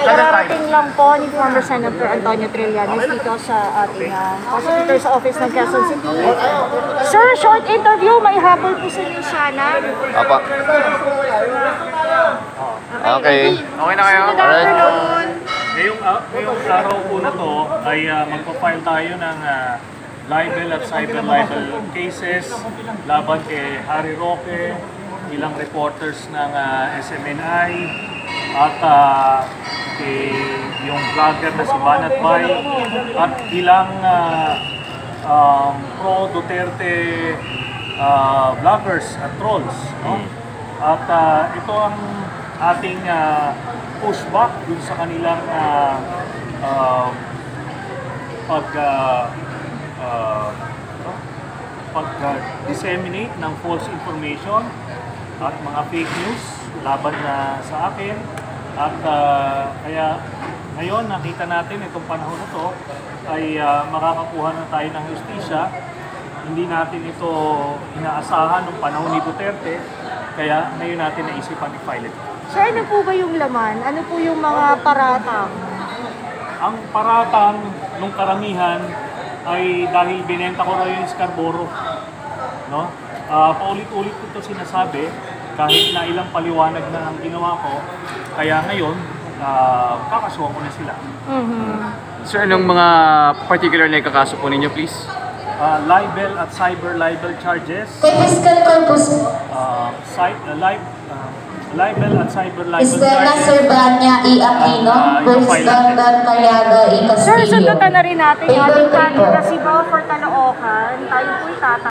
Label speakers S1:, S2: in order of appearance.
S1: Kararating lang po ni former Senator Antonio Trillanes dito sa ating Prosecutor's Office ng Quezon City. Sir, short interview, may habol po sa inyo sana.
S2: Apa. Okay.
S3: Okay na kayo?
S1: Good afternoon.
S3: Ngayong araw po na to ay magpa-file tayo ng libel at cyber libel cases laban kay Harry Roque, ilang reporters ng SMNI at yung vlogger na si Banat Bay at ilang pro-Duterte vloggers at trolls. No? At ito ang ating pushback dun sa kanilang pag-disseminate ng false information at mga fake news laban na sa akin. At kaya ngayon nakita natin itong panahon na to ay makakakuha na tayo ng justisya. Hindi natin ito inaasahan nung panahon ni Duterte, kaya ngayon natin naisipan i-file ito.
S1: Sir, ano po ba yung laman? Ano po yung mga paratang?
S3: Ang paratang nung karamihan ay dahil binenta ko raw yung Scarborough. No? Paulit-ulit ko ito sinasabi kahit na ilang paliwanag na ang ginawa ko. Kaya ngayon, kakasuhan ko na sila.
S2: Sir, anong mga particular na ikakaso po ninyo, please?
S3: Libel at cyber libel charges.
S4: Fiscal corpus.
S3: Libel at cyber libel
S4: Estela
S3: charges.
S4: Servania E. Aquino versus Dandan Cayaga E.
S1: Sir,
S4: Castillo.
S1: sundutan na rin natin yung ating candidate si Balfour Caloocan. Tayo po'y